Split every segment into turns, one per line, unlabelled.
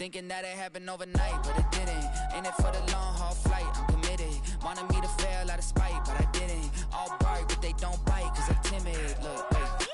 Thinking that it happened overnight, but it didn't. In it for the long haul flight, I'm committed. Wanted me to fail out of spite, but I didn't. All bark, but they don't bite, cause I'm timid. Look, wait.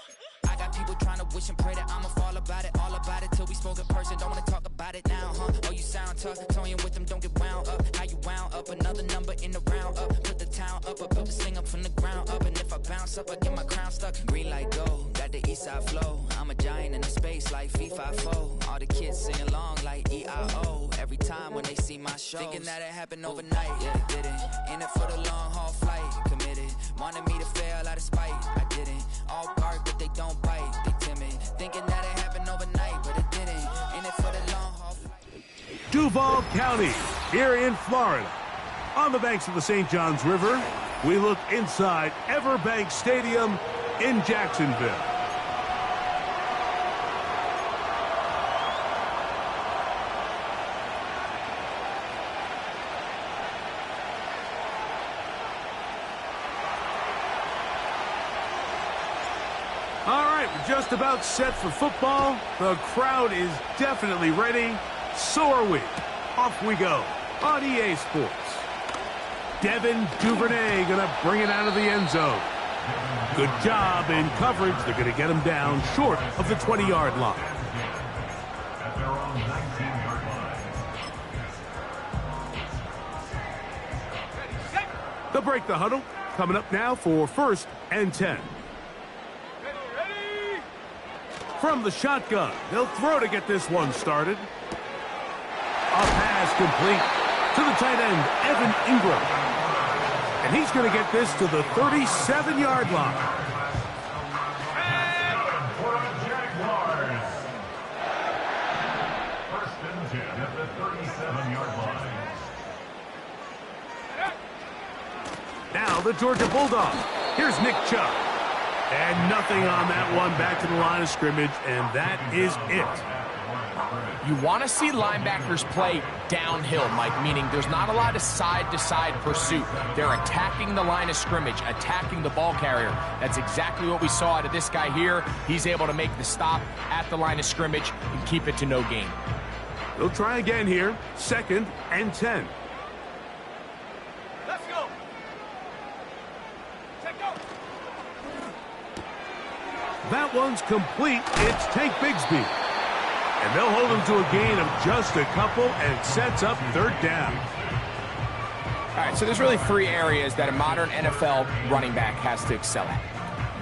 I got people trying to wish and pray that I'ma fall about it, all about it, till we spoke in person. Don't wanna talk about it now, huh? Oh, you sound tough, toying with them, don't get wound up. How you wound up, another number in the round up. Put the town up, I built this thing up from the ground up. And if I bounce up, I get my crown stuck. Green light go, got the east side flow. I'm a giant in the space like FIFA4. All the kids sing along like EIO. Every time when they see my show, thinking that it happened overnight, yeah, it didn't. In it for the long haul flight, committed. Wanted me to fail out of spite, I didn't. All bark, but they don't bite, they timid. Thinking that it happened overnight, but it didn't. In it for the long haul flight.
Duval County, here in Florida. On the banks of the St. Johns River, we look inside Everbank Stadium in Jacksonville. All right, we're just about set for football. The crowd is definitely ready. So are we. Off we go on EA Sports. Devin Duvernay going to bring it out of the end zone. Good job in coverage. They're going to get him down short of the 20-yard line. They'll break the huddle. Coming up now for 1st and 10. From the shotgun, they'll throw to get this one started. A pass complete to the tight end, Evan Ingram. And he's going to get this to the 37-yard line.
For the Jaguars. 1st and 10 at the 37-yard line.
Now the Georgia Bulldogs. Here's Nick Chubb. And nothing on that one, back to the line of scrimmage, and that is it.
You want to see linebackers play downhill, Mike, meaning there's not a lot of side-to-side pursuit. They're attacking the line of scrimmage, attacking the ball carrier. That's exactly what we saw out of this guy here. He's able to make the stop at the line of scrimmage and keep it to no gain.
They'll try again here, 2nd and 10.
Let's go.
That one's complete. It's Tank Bigsby. And they'll hold him to a gain of just a couple and sets up 3rd down.
All right, so there's really 3 areas that a modern NFL running back has to excel at.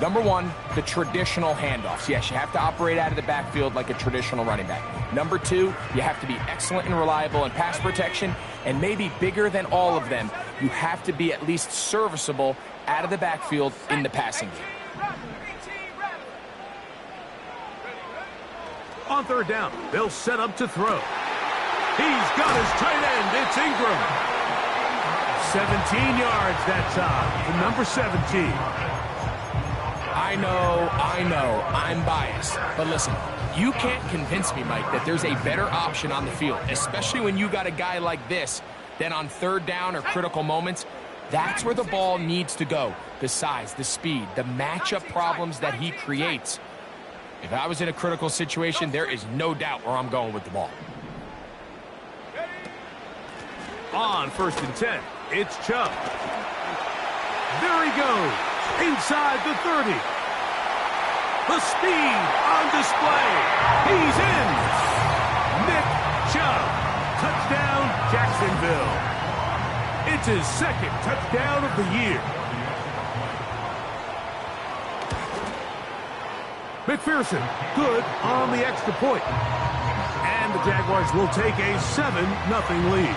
Number 1, the traditional handoffs. Yes, you have to operate out of the backfield like a traditional running back. Number 2, you have to be excellent and reliable in pass protection. And maybe bigger than all of them, you have to be at least serviceable out of the backfield in the passing game.
On 3rd down, they'll set up to throw. He's got his tight end. It's Ingram. 17 yards that time to number 17.
I know, I'm biased. But listen, you can't convince me, Mike, that there's a better option on the field, especially when you got a guy like this, than on 3rd down or critical moments. That's where the ball needs to go. The size, the speed, the matchup problems that he creates. If I was in a critical situation, there is no doubt where I'm going with the ball.
On 1st and 10, it's Chubb. There he goes, inside the 30. The speed on display. He's in. Nick Chubb. Touchdown, Jacksonville. It's his 2nd touchdown of the year. McPherson, good on the extra point. And the Jaguars will take a 7-0 lead.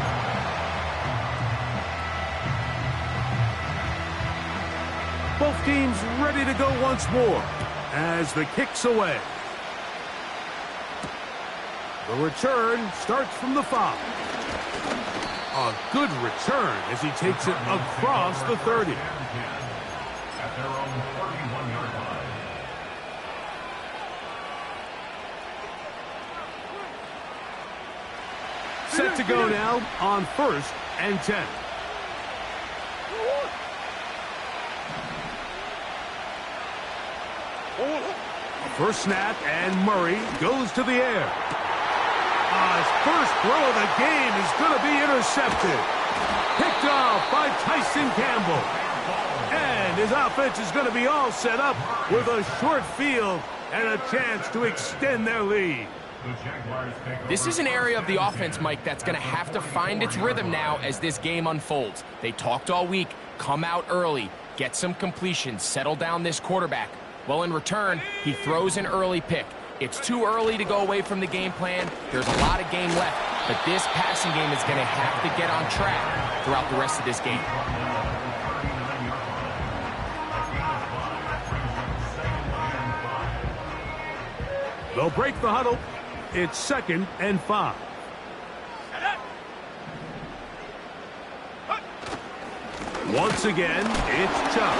Both teams ready to go once more as the kick's away. The return starts from the 5. A good return as he takes it across the 30.
At their own 31-yard line.
Set to go now on 1st and 10. First snap, and Murray goes to the air. His First throw of the game is going to be intercepted. Picked off by Tyson Campbell. And his offense is going to be all set up with a short field and a chance to extend their lead.
This is an area of the offense, Mike, that's going to have to find its rhythm now as this game unfolds. They talked all week, come out early, get some completions, settle down this quarterback. Well, in return, he throws an early pick. It's too early to go away from the game plan. There's a lot of game left, but this passing game is going to have to get on track throughout the rest of this game.
They'll break the huddle. It's 2nd and 5. Once again, it's Chubb.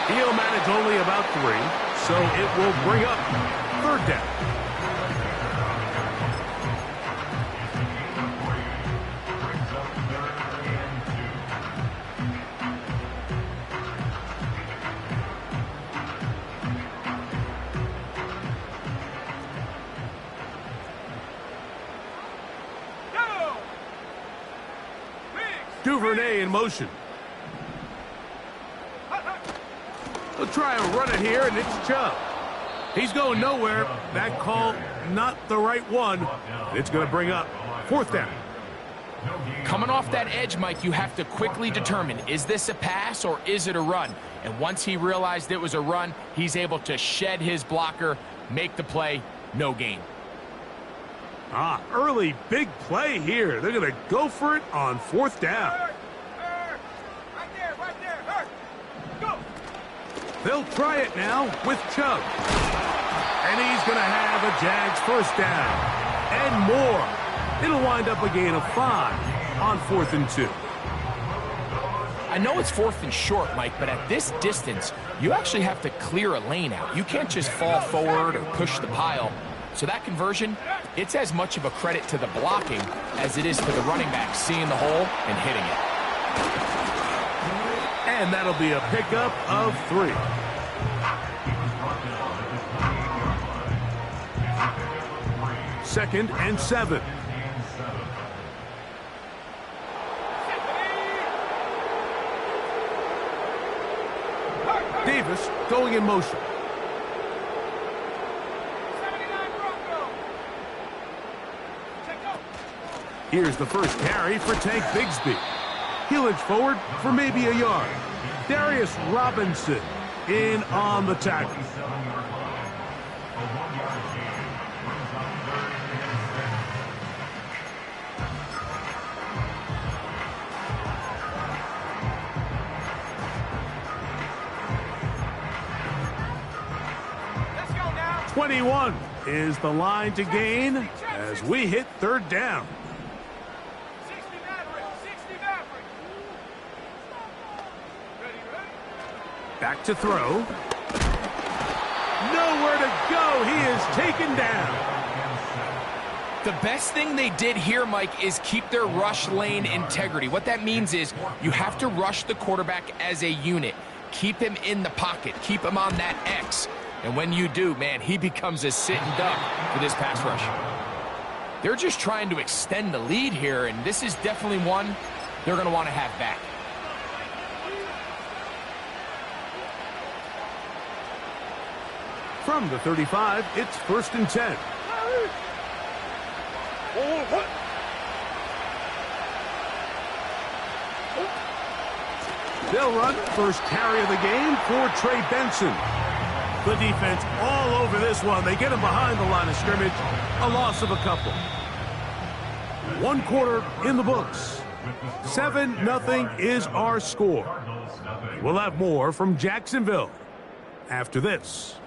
He'll manage only about 3, so it will bring up 3rd down. Duvernay in motion. They'll try and run it here, and it's Chubb. He's going nowhere. That call, not the right one. It's going to bring up 4th down.
Coming off that edge, Mike, you have to quickly determine, is this a pass or is it a run? And once he realized it was a run, he's able to shed his blocker, make the play, no gain.
Early big play here. They're going to go for it on 4th down.
Right there. Go.
They'll try it now with Chubb. And he's going to have a Jags 1st down. And more. It'll wind up a gain of 5 on 4th and 2.
I know it's 4th and short, Mike, but at this distance, you actually have to clear a lane out. You can't just fall forward or push the pile. So that conversion, it's as much of a credit to the blocking as it is to the running back seeing the hole and hitting it.
And that'll be a pickup of 3. Second and 7. Davis going in motion. Here's the first carry for Tank Bigsby. He'll inch forward for maybe a yard. Darius Robinson in on the tackle.
Let's go now.
21 is the line to gain as we hit 3rd down.
60 Maverick. Ready.
Back to throw. Nowhere to go. He is taken down.
The best thing they did here, Mike, is keep their rush lane integrity. What that means is you have to rush the quarterback as a unit. Keep him in the pocket. Keep him on that X. And when you do, man, he becomes a sitting duck for this pass rush. They're just trying to extend the lead here, and this is definitely one they're going to want to have back.
From the 35, it's 1st and 10. They'll run first carry of the game for Trey Benson. The defense all over this one. They get him behind the line of scrimmage. A loss of a couple. 1 quarter in the books. 7-0 is our score. We'll have more from Jacksonville after this.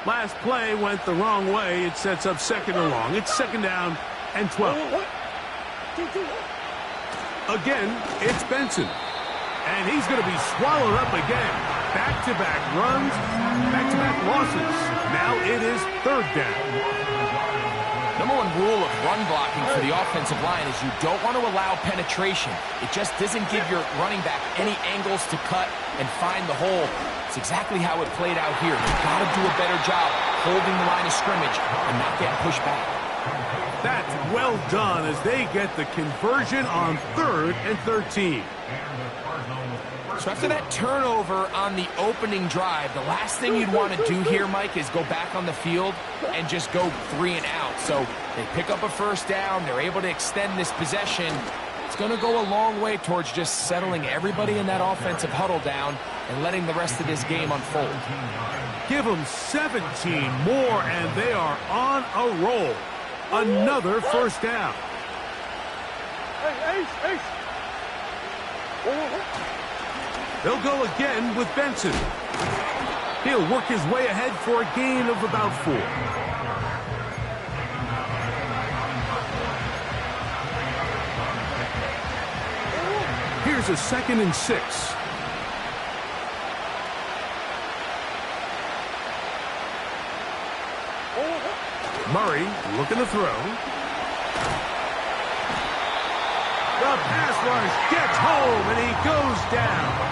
Last play went the wrong way. It sets up 2nd and long. It's 2nd down and 12. Again, it's Benson. And he's going to be swallowed up again. Back-to-back runs, back-to-back losses. Now it is 3rd down.
Number one rule of run blocking for the offensive line is you don't want to allow penetration. It just doesn't give your running back any angles to cut and find the hole. It's exactly how it played out here. You've got to do a better job holding the line of scrimmage and not getting pushed back.
That's well done as they get the conversion on 3rd and 13.
So after that turnover on the opening drive, the last thing you'd want to do here, Mike, is go back on the field and just go 3 and out. So they pick up a first down. They're able to extend this possession. It's going to go a long way towards just settling everybody in that offensive huddle down and letting the rest of this game unfold.
Give them 17 more, and they are on a roll. Another first down. They'll go again with Benson. He'll work his way ahead for a gain of about 4. Here's a 2nd and 6. Murray looking to throw. The pass rush gets home, and he goes down.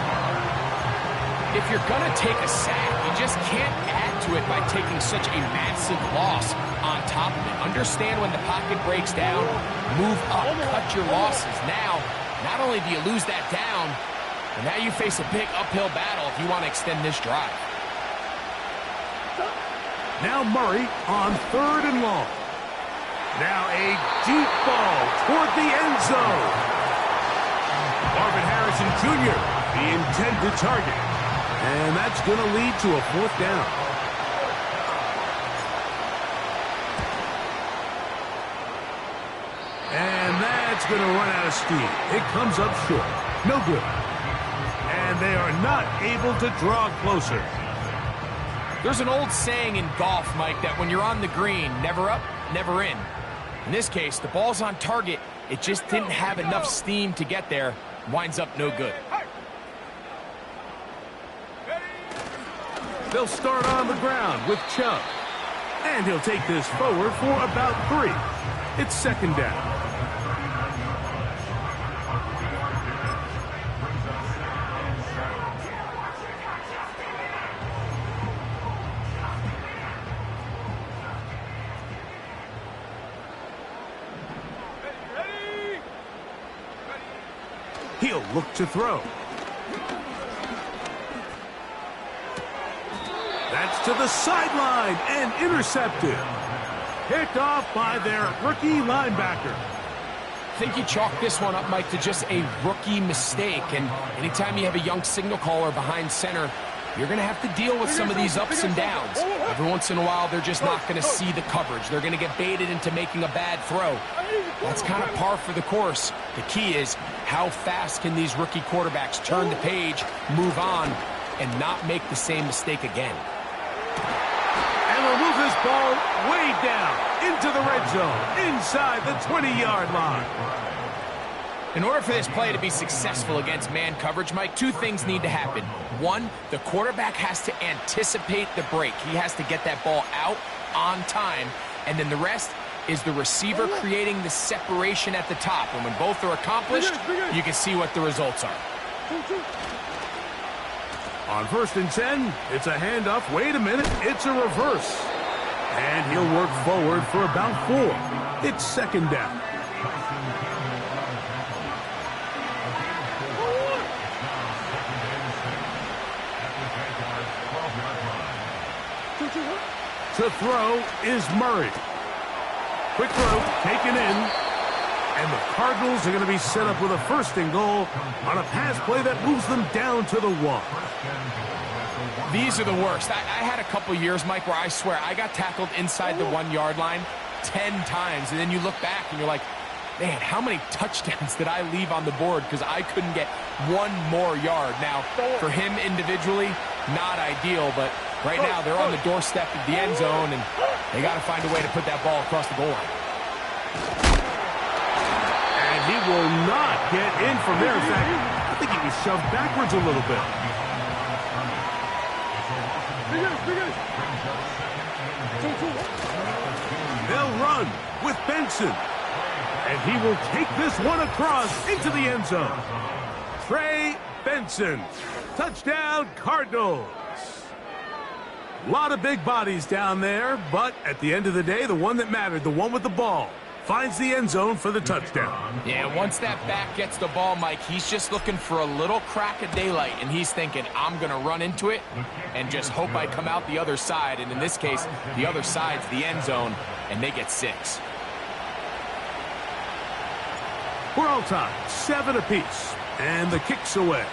If you're going to take a sack, you just can't add to it by taking such a massive loss on top of it. Understand when the pocket breaks down, move up, cut your losses. Now, not only do you lose that down, but now you face a big uphill battle if you want to extend this drive.
Now Murray on 3rd and long. Now a deep ball toward the end zone. Marvin Harrison Jr., the intended target. And that's going to lead to a 4th down. And that's going to run out of steam. It comes up short. No good. And they are not able to draw closer.
There's an old saying in golf, Mike, that when you're on the green, never up, never in. In this case, the ball's on target. It just didn't have enough steam to get there. Winds up no good.
They'll start on the ground with Chubb. And he'll take this forward for about 3. It's 2nd down. He'll look to throw. That's to the sideline and intercepted. Picked off by their rookie linebacker.
I think you chalk this one up, Mike, to just a rookie mistake. And anytime you have a young signal caller behind center, you're going to have to deal with some of these ups and downs. Every once in a while, they're just not going to see the coverage. They're going to get baited into making a bad throw. That's kind of par for the course. The key is how fast can these rookie quarterbacks turn the page, move on, and not make the same mistake again.
And they'll move this ball way down into the red zone, inside the 20-yard line.
In order for this play to be successful against man coverage, Mike, 2 things need to happen. 1, the quarterback has to anticipate the break. He has to get that ball out on time. And then the rest is the receiver creating the separation at the top. And when both are accomplished, you can see what the results are.
On 1st and 10, it's a handoff. Wait a minute, it's a reverse. And he'll work forward for about 4. It's 2nd down. To throw is Murray. Quick throw, taken in. And the Cardinals are going to be set up with a 1st and goal on a pass play that moves them down to the 1.
These are the worst. I had a couple years, Mike, where I swear I got tackled inside the 1-yard line 10 times. And then you look back and you're like, man, how many touchdowns did I leave on the board because I couldn't get 1 more yard? Now, for him individually, not ideal, but right now they're on the doorstep of the end zone, and they got to find a way to put that ball across the goal line.
And he will not get in from there. In fact, I think he was shoved backwards a little bit. They'll run with Benson. And he will take this one across into the end zone. Trey Benson. Touchdown, Cardinals. A lot of big bodies down there, but at the end of the day, the one that mattered, the one with the ball, finds the end zone for the touchdown.
Yeah, once that back gets the ball, Mike, he's just looking for a little crack of daylight, and he's thinking, I'm going to run into it and just hope I come out the other side. And in this case, the other side's the end zone, and they get 6.
We're all tied, 7 apiece, and the kick's away.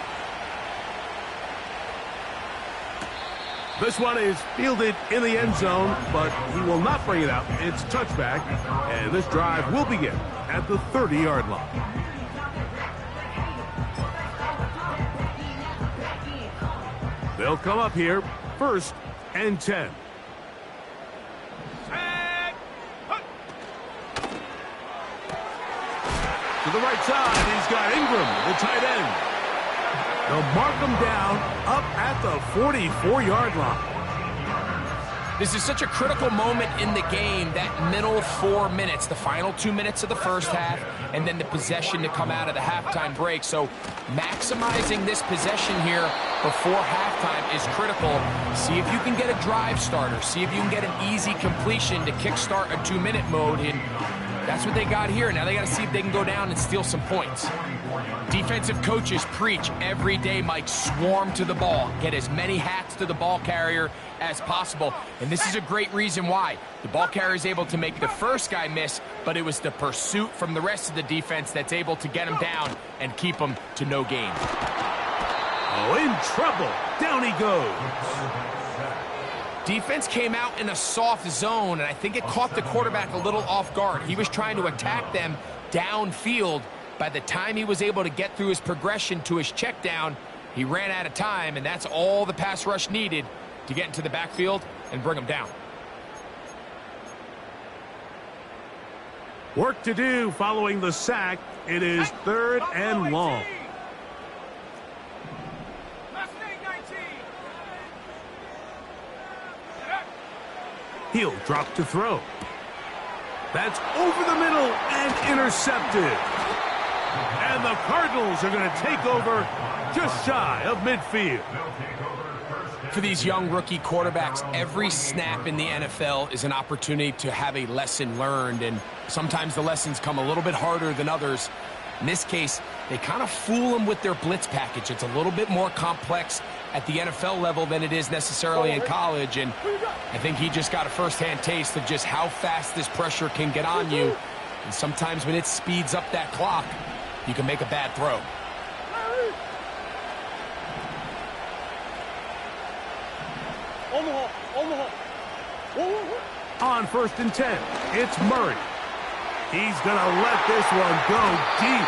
This one is fielded in the end zone, but he will not bring it out. It's touchback, and this drive will begin at the 30-yard line. They'll come up here, 1st and 10. To the right side, he's got Ingram, the tight end. They'll mark him down up at the 44-yard line.
This is such a critical moment in the game, that middle 4 minutes, the final 2 minutes of the first half, and then the possession to come out of the halftime break. So maximizing this possession here before halftime is critical. See if you can get a drive starter. See if you can get an easy completion to kickstart a 2-minute mode. And that's what they got here. Now they got to see if they can go down and steal some points. Defensive coaches preach every day, Mike, swarm to the ball. Get as many hats to the ball carrier as possible. And this is a great reason why. The ball carrier is able to make the first guy miss, but it was the pursuit from the rest of the defense that's able to get him down and keep him to no gain.
Oh, in trouble. Down he goes.
Defense came out in a soft zone, and I think it caught the quarterback a little off guard. He was trying to attack them downfield. By the time he was able to get through his progression to his check down, he ran out of time, and that's all the pass rush needed to get into the backfield and bring him down.
Work to do following the sack. It is 3rd and long. He'll drop to throw. That's over the middle and intercepted. And the Cardinals are going to take over just shy of midfield.
For these young rookie quarterbacks, every snap in the NFL is an opportunity to have a lesson learned, and sometimes the lessons come a little bit harder than others. In this case, they kind of fool them with their blitz package. It's a little bit more complex at the NFL level than it is necessarily in college, and I think he just got a first-hand taste of just how fast this pressure can get on you. And sometimes when it speeds up that clock, you can make a bad throw.
On 1st and 10, it's Murray. He's going to let this one go deep.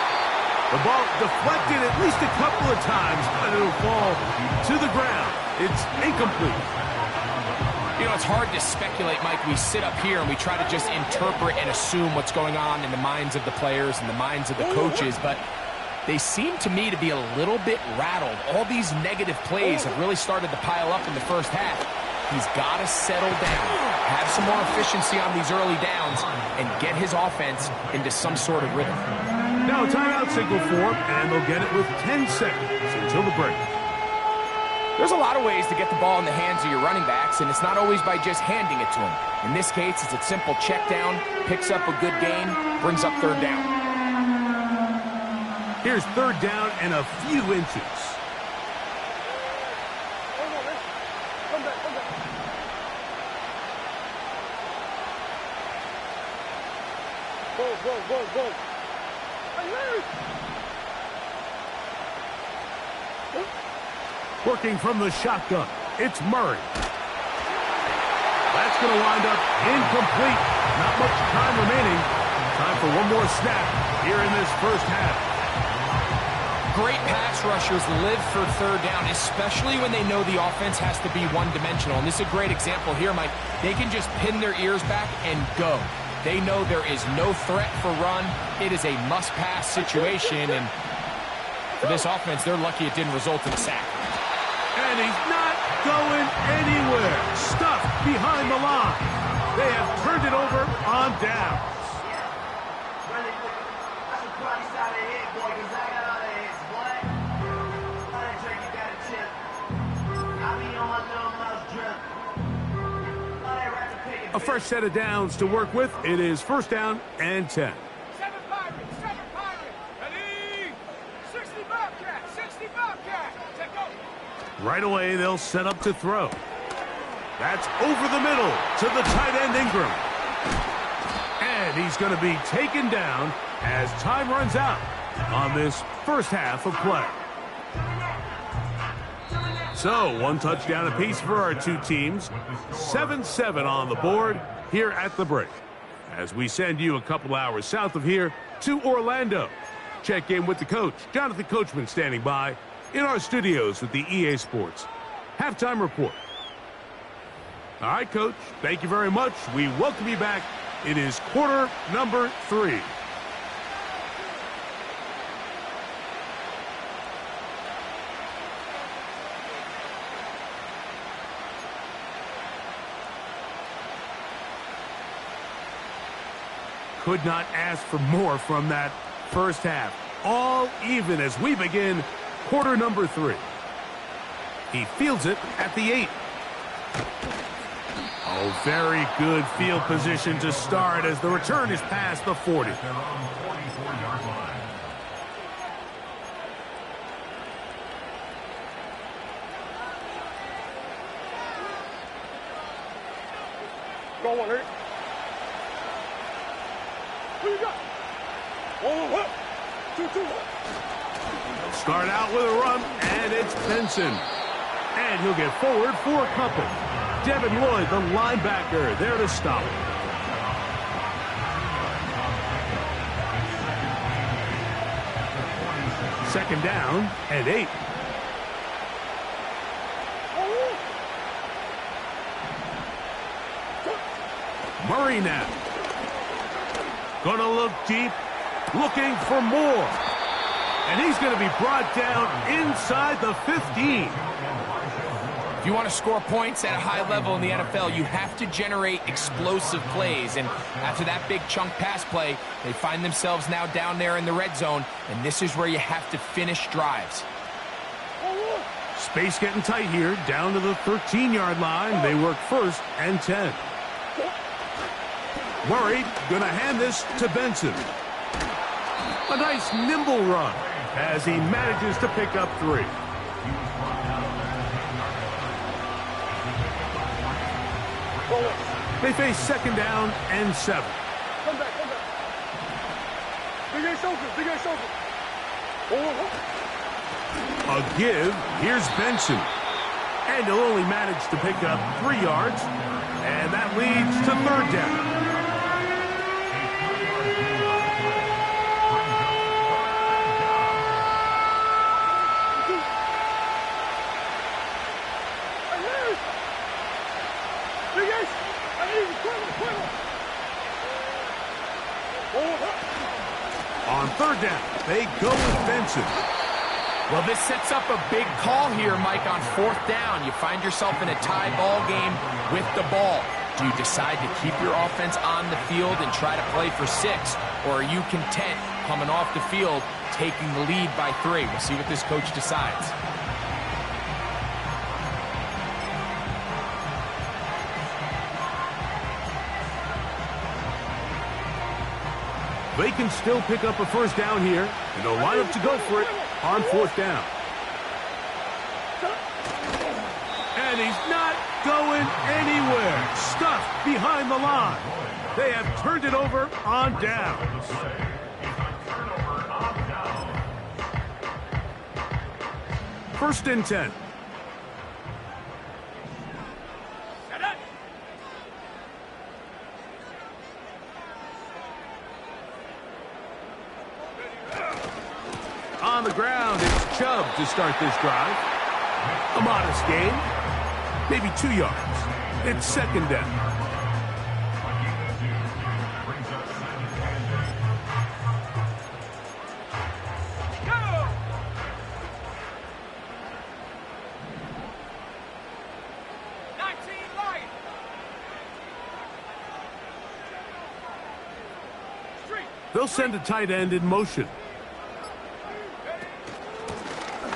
The ball deflected at least a couple of times, but it'll fall to the ground. It's incomplete.
You know, it's hard to speculate, Mike. We sit up here and we try to just interpret and assume what's going on in the minds of the players and the minds of the coaches, but they seem to me to be a little bit rattled. All these negative plays have really started to pile up in the first half. He's got to settle down, have some more efficiency on these early downs, and get his offense into some sort of rhythm.
Now a timeout signal for him, and they'll get it with 10 seconds until the break.
There's a lot of ways to get the ball in the hands of your running backs, and it's not always by just handing it to them. In this case, it's a simple check down, picks up a good gain, brings up 3rd down.
Here's 3rd down and a few inches.
Go.
Working from the shotgun, it's Murray. That's going to wind up incomplete. Not much time remaining. Time for one more snap here in this first half.
Great pass rushers live for 3rd down, especially when they know the offense has to be one-dimensional. And this is a great example here, Mike. They can just pin their ears back and go. They know there is no threat for run. It is a must-pass situation, and for this offense, they're lucky it didn't result in a sack.
And he's not going anywhere. Stuffed behind the line. They have turned it over on downs. A fresh set of downs to work with. It is first down and 10.
7 Pirates, 7 Pirates. Ready? 60 Bobcat, 60 Bobcat. Take over.
Right away, they'll set up to throw. That's over the middle to the tight end Ingram. And he's going to be taken down as time runs out on this first half of play. So, one touchdown apiece for our two teams. 7-7 on the board here at the break. As we send you a couple hours south of here to Orlando. Check in with the coach, Jonathan Coachman, standing by in our studios with the EA Sports Halftime Report. All right, Coach, thank you very much. We welcome you back. It is quarter number 3. Could not ask for more from that first half. All even as we begin quarter number 3. He fields it at the 8. Oh, very good field position to start as the return is past the 40.
They're on the 44-yard line.
Go on, Eric. Who you got? 1, 2, 1.
Start out with a run, and it's Benson. And he'll get forward for a couple. Devin Lloyd, the linebacker, there to stop. Second down and 8. Murray now. Gonna look deep, looking for more. And he's going to be brought down inside the 15.
If you want to score points at a high level in the NFL, you have to generate explosive plays. And after that big chunk pass play, they find themselves now down there in the red zone. And this is where you have to finish drives.
Space getting tight here, down to the 13-yard line. They work first and 10. Murray going to hand this to Benson. A nice nimble run as he manages to pick up 3. They face second down and 7.
Come back, come back. Big A shoulder, big A shoulder.
A give. Here's Benson. And he'll only manage to pick up 3 yards. And that leads to third down. On third down, they go with Benson.
Well, this sets up a big call here, Mike, on fourth down. You find yourself in a tie ball game with the ball. Do you decide to keep your offense on the field and try to play for 6? Or are you content coming off the field, taking the lead by 3? We'll see what this coach decides.
They can still pick up a first down here, and they'll line up to go for it on fourth down. And he's not going anywhere. Stuffed behind the line. They have turned it over on downs. First and 10. On the ground, it's Chubb to start this drive. A modest gain, maybe 2 yards. It's second down.
Go!
They'll send a tight end in motion.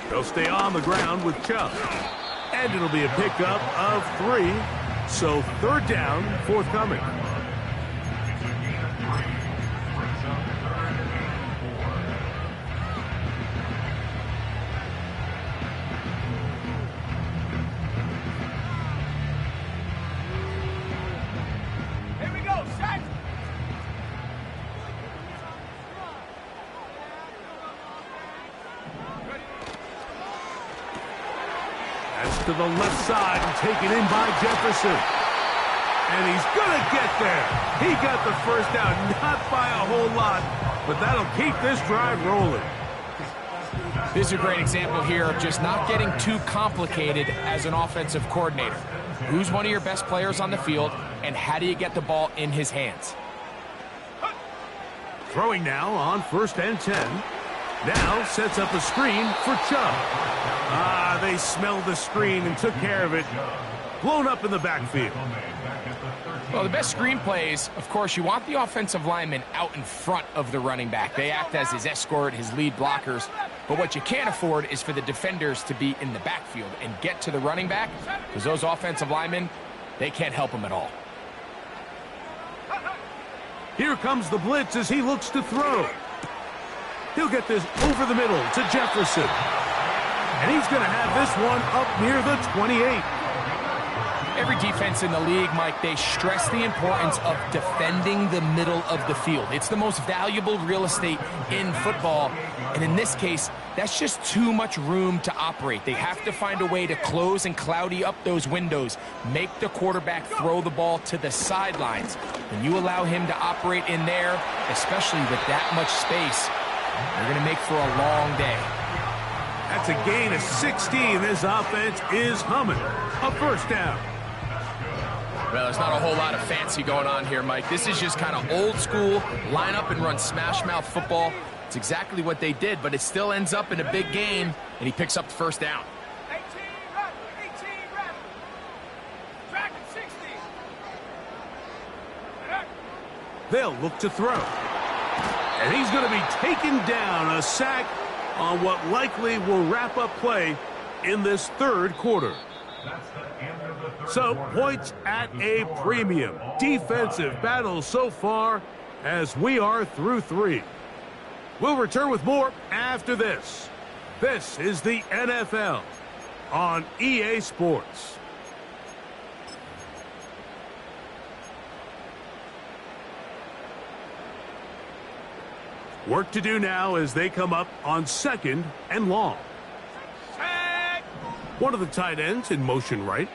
They'll stay on the ground with Chubb. And it'll be a pickup of 3. So 3rd down, forthcoming.
Here we go, set.
That's to the left side and taken in by Jefferson. And he's going to get there. He got the first down, not by a whole lot, but that'll keep this drive rolling.
This is a great example here of just not getting too complicated as an offensive coordinator. Who's one of your best players on the field, and how do you get the ball in his hands?
Throwing now on 1st and 10. Now sets up a screen for Chubb. They smelled the screen and took care of it. Blown up in the backfield.
Well, the best screen plays, of course, you want the offensive lineman out in front of the running back. They act as his escort, his lead blockers. But what you can't afford is for the defenders to be in the backfield and get to the running back, because those offensive linemen, they can't help him at all.
Here comes the blitz as he looks to throw. He'll get this over the middle to Jefferson. And he's going to have this one up near the 28.
Every defense in the league, Mike, they stress the importance of defending the middle of the field. It's the most valuable real estate in football. And in this case, that's just too much room to operate. They have to find a way to close and cloudy up those windows, make the quarterback throw the ball to the sidelines. When you allow him to operate in there, especially with that much space, they're going to make for a long day.
That's a gain of 16. This offense is humming. A 1st down.
Well, there's not a whole lot of fancy going on here, Mike. This is just kind of old school, line up and run smash mouth football. It's exactly what they did, but it still ends up in a big game, and he picks up the 1st down.
18 run. Track at 60.
They'll look to throw. And he's going to be taken down. A sack on what likely will wrap up play in this 3rd quarter. So, points at a premium. Defensive battle so far as we are through 3. We'll return with more after this. This is the NFL on EA Sports. Work to do now as they come up on 2nd and long. One of the tight ends in motion right.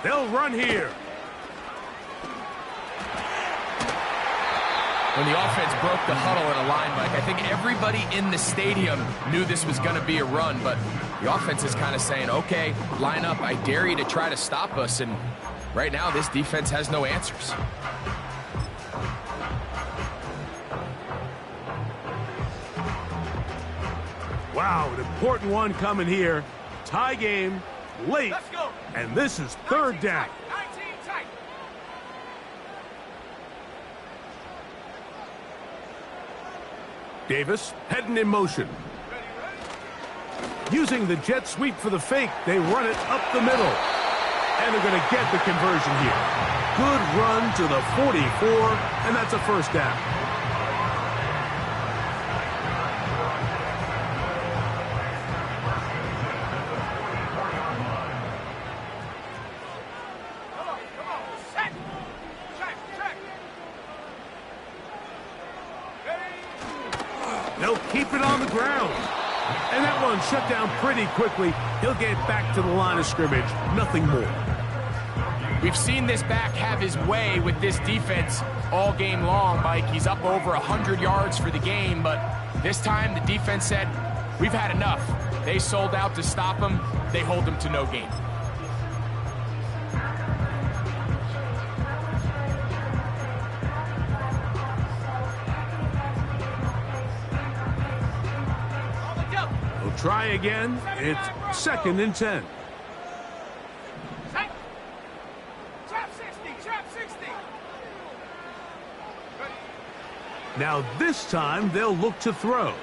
They'll run here.
When the offense broke the huddle in a line, Mike, I think everybody in the stadium knew this was going to be a run, but the offense is kind of saying, okay, line up, I dare you to try to stop us, and right now this defense has no answers.
Wow, an important one coming here. Tie game, late, and this is 3rd down.
19 tight.
Davis heading in motion. Using the jet sweep for the fake, they run it up the middle. And they're going to get the conversion here. Good run to the 44, and that's a 1st down. They'll keep it on the ground. And that one shut down pretty quickly. He'll get back to the line of scrimmage. Nothing more.
We've seen this back have his way with this defense all game long, Mike. He's up over 100 yards for the game, but this time the defense said, we've had enough. They sold out to stop him. They hold him to no gain.
Try again. It's 2nd and 10.
Trap 60.
Now this time they'll look to throw.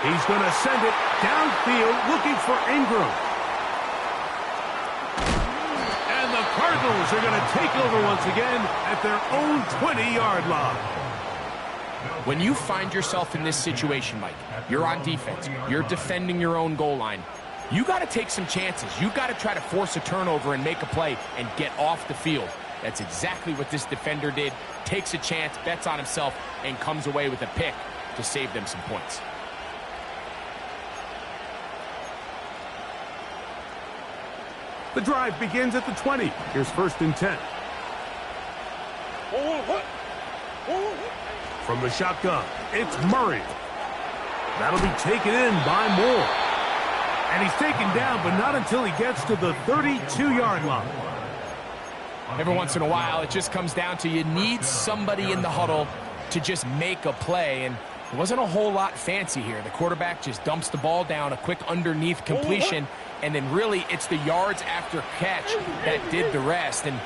He's going to send it downfield looking for Ingram. And the Cardinals are going to take over once again at their own 20-yard line.
When you find yourself in this situation, Mike, you're on defense, you're defending your own goal line, you got to take some chances. You got to try to force a turnover and make a play and get off the field. That's exactly what this defender did. Takes a chance, bets on himself, and comes away with a pick to save them some points.
The drive begins at the 20. Here's 1st and 10. From the shotgun, it's Murray. That'll be taken in by Moore. And he's taken down, but not until he gets to the 32-yard line.
Every once in a while, it just comes down to you need somebody in the huddle to just make a play, and it wasn't a whole lot fancy here. The quarterback just dumps the ball down, a quick underneath completion, and then really it's the yards after catch that did the rest, and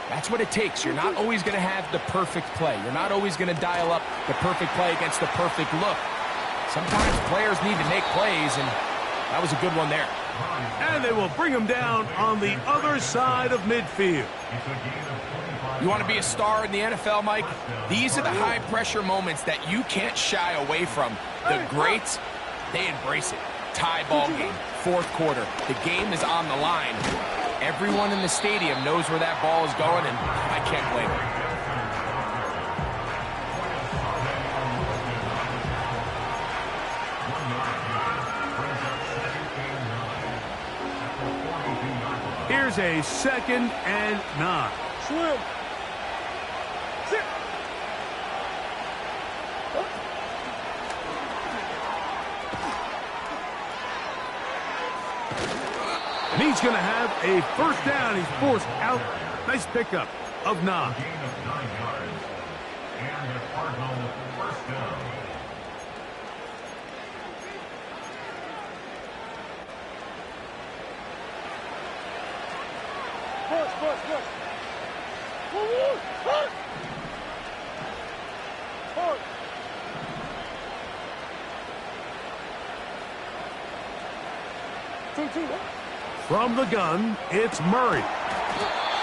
that's what it takes. You're not always going to have the perfect play. You're not always going to dial up the perfect play against the perfect look. Sometimes players need to make plays, and that was a good one there.
And they will bring him down on the other side of midfield.
You want to be a star in the NFL, Mike? These are the high-pressure moments that you can't shy away from. The greats, they embrace it. Tie ball game, 4th quarter. The game is on the line. Everyone in the stadium knows where that ball is going, and I can't blame them.
Here's a 2nd and 9.
Swim. Sit.
And he's going to have a 1st down. He's forced out. Nice pickup of 9.
Gain of 9 yards. And the Cardinals 1st down.
Push. Push.
From the gun, it's Murray.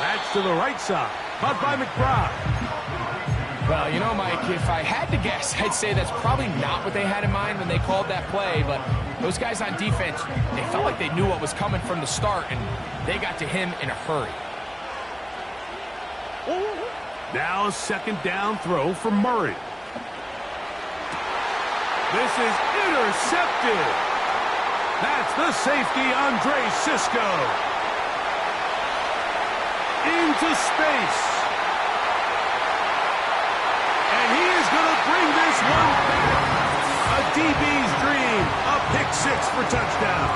That's to the right side. Caught by McBride.
Well, you know, Mike, if I had to guess, I'd say that's probably not what they had in mind when they called that play, but those guys on defense, they felt like they knew what was coming from the start, and they got to him in a hurry.
Now 2nd down throw for Murray. This is intercepted. That's the safety, Andre Sisco. Into space. And he is going to bring this one back. A DB's dream. A pick 6 for touchdown.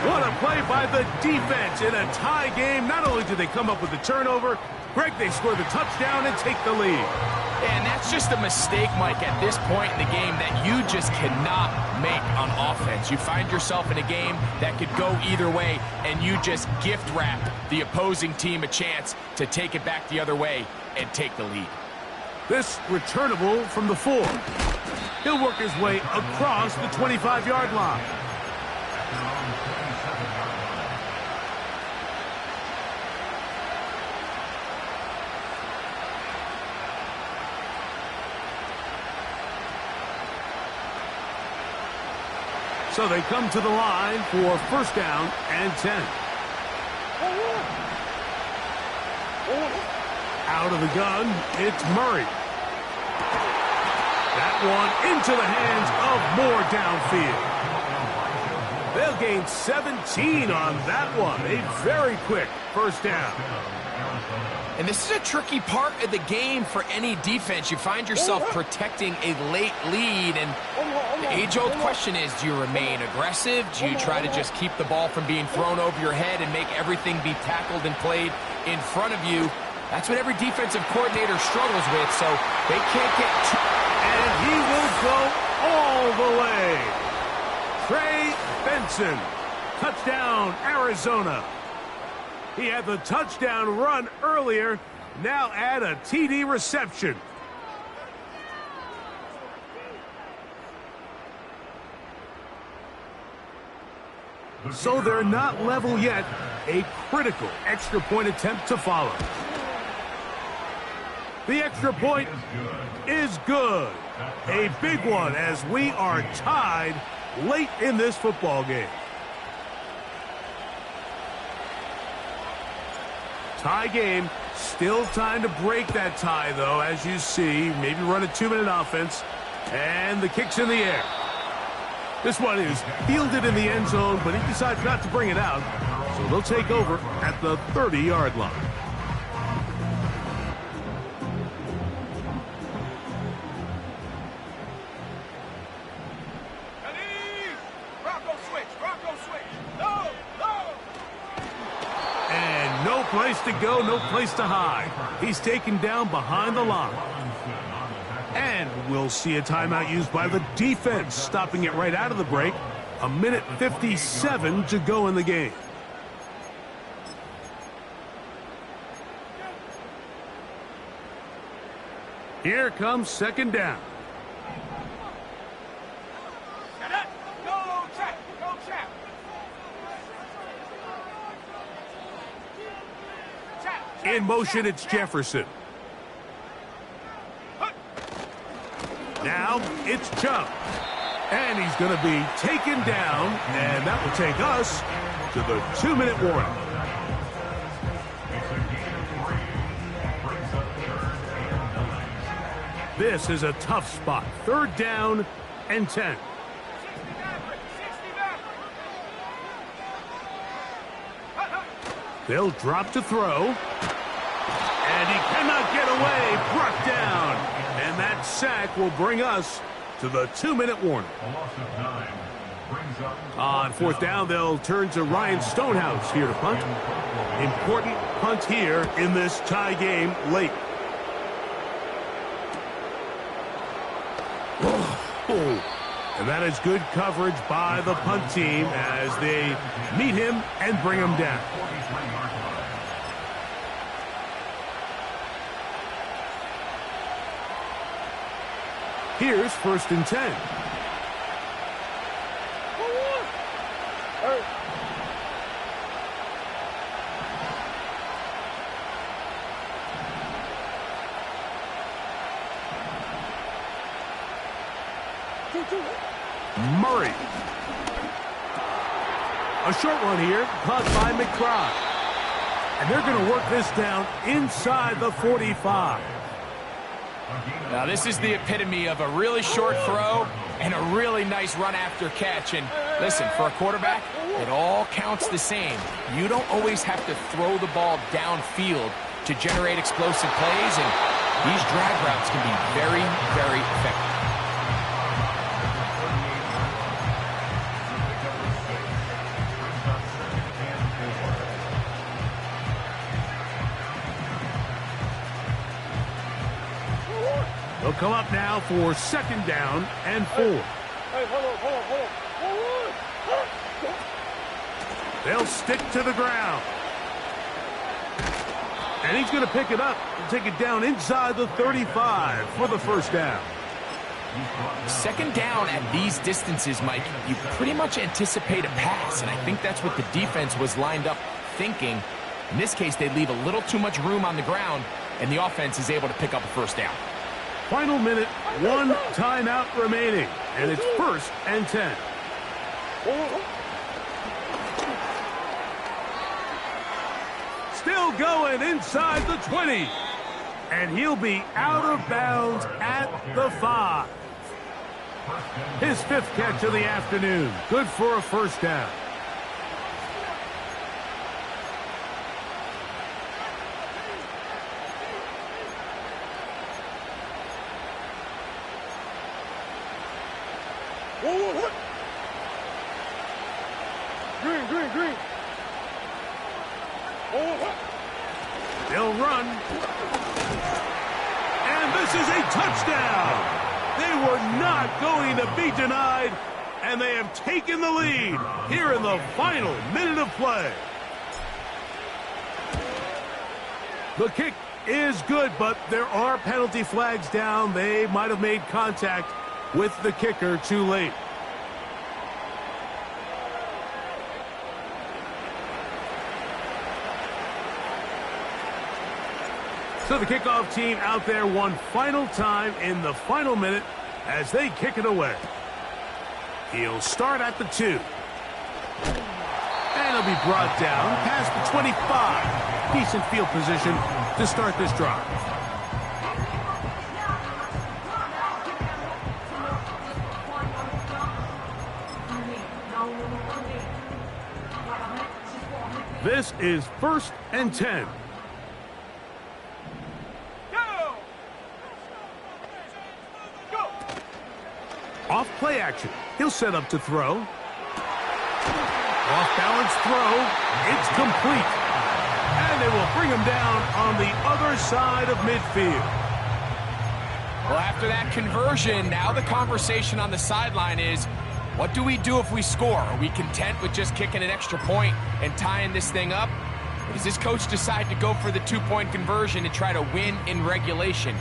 What a play by the defense in a tie game. Not only did they come up with the turnover, Greg, they score the touchdown and take the lead.
And that's just a mistake, Mike, at this point in the game that you just cannot make on offense. You find yourself in a game that could go either way, and you just gift wrap the opposing team a chance to take it back the other way and take the lead.
This returnable from the 4. He'll work his way across the 25-yard line. So they come to the line for 1st down and 10. Out of the gun, it's Murray. That one into the hands of Moore downfield. They'll gain 17 on that one. A very quick 1st down.
And this is a tricky part of the game for any defense. You find yourself protecting a late lead, and the age-old question is, do you remain aggressive? Do you try to just keep the ball from being thrown over your head and make everything be tackled and played in front of you? That's what every defensive coordinator struggles with, so they can't get too...
And he will go all the way. Trey Benson. Touchdown, Arizona. He had the touchdown run earlier, Now add a TD reception. So they're not level yet. A critical extra point attempt to follow. The extra point is good. A big one as we are tied late in this football game. Tie game. Still time to break that tie, though, as you see. Maybe run a 2-minute offense. And the kick's in the air. This one is fielded in the end zone, but he decides not to bring it out. So they'll take over at the 30-yard line. And no place to go, no place to hide. He's taken down behind the line. And we'll see a timeout used by the defense, stopping it right out of the break. 1:57 to go in the game. Here comes second down. In motion, it's Jefferson. Now it's Chubb. And he's going to be taken down, and that will take us to the 2-minute warning. This is a tough spot. 3rd down and 10. They'll drop to throw. And he cannot get away. Brought down. And that sack will bring us to the 2-minute warning. On 4th down, they'll turn to Ryan Stonehouse here to punt. Important punt here in this tie game late. And that is good coverage by the punt team as they meet him and bring him down. Here's 1st and 10. Murray. A short one here, caught by McBride. And they're going to work this down inside the 45.
Now, this is the epitome of a really short throw and a really nice run after catch. And listen, for a quarterback, it all counts the same. You don't always have to throw the ball downfield to generate explosive plays, and these drag routes can be very, very effective.
They'll come up now for 2nd down and 4. They'll stick to the ground. And he's going to pick it up and take it down inside the 35 for the 1st down.
2nd down at these distances, Mike, you pretty much anticipate a pass, and I think that's what the defense was lined up thinking. In this case, they leave a little too much room on the ground, and the offense is able to pick up a 1st down.
Final minute, 1 timeout remaining, and it's 1st and 10. Still going inside the 20, and he'll be out of bounds at the 5. His 5th catch of the afternoon, good for a 1st down. Green. They'll run. And this is a touchdown. They were not going to be denied, and they have taken the lead here in the final minute of play. The kick is good, but there are penalty flags down. They might have made contact with the kicker too late. So the kickoff team out there one final time in the final minute as they kick it away. He'll start at the 2. And he'll be brought down past the 25. Decent field position to start this drive. This is 1st and 10. Off play action. He'll set up to throw. Off balance throw. It's complete. And they will bring him down on the other side of midfield.
Well, after that conversion, now the conversation on the sideline is, what do we do if we score? Are we content with just kicking an extra point and tying this thing up? Or does this coach decide to go for the 2-point conversion and try to win in regulation?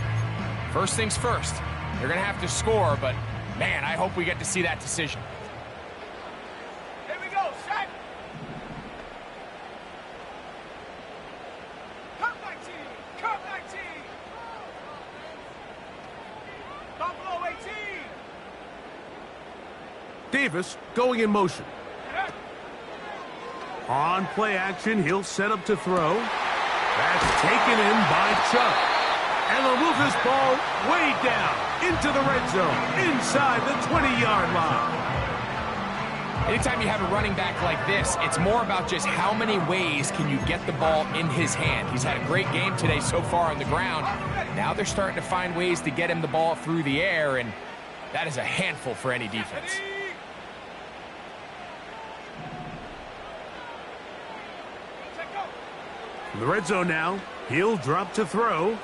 First things first. They're going to have to score, but man, I hope we get to see that decision.
Here we go, set. Cut 19, cut 19. Buffalo 18.
Davis going in motion. On play action, he'll set up to throw. That's taken in by Chuck. And they'll move this ball way down into the red zone, inside the 20-yard line.
Anytime you have a running back like this, it's more about just how many ways can you get the ball in his hand. He's had a great game today so far on the ground. Now they're starting to find ways to get him the ball through the air, and that is a handful for any defense.
In the red zone now, he'll drop to throw.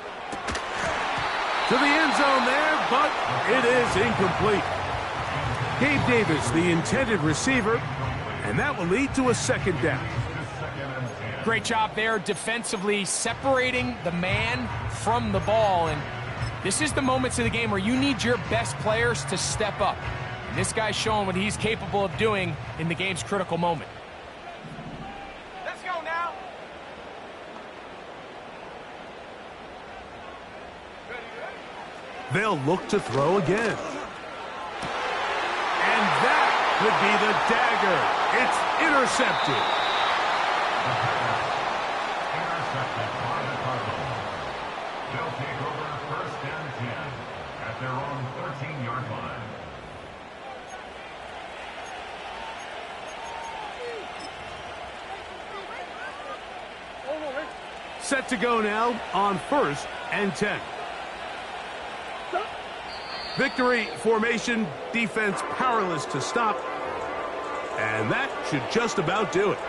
To the end zone there, but it is incomplete. Gabe Davis, the intended receiver, and that will lead to a 2nd down.
Great job there defensively, separating the man from the ball. And this is the moments of the game where you need your best players to step up. And this guy's showing what he's capable of doing in the game's critical moment.
Let's go now.
They'll look to throw again. And that could be the dagger. It's intercepted.
Intercepted by the Cardinals. They'll take over 1st and 10 at their own 13-yard line.
Set to go now on 1st and 10. Victory formation, defense powerless to stop. And that should just about do it.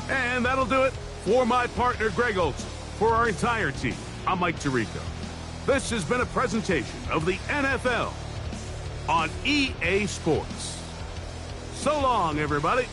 And that'll do it for my partner, Greg Olson. For our entire team, I'm Mike Tirico. This has been a presentation of the NFL on EA Sports. So long, everybody.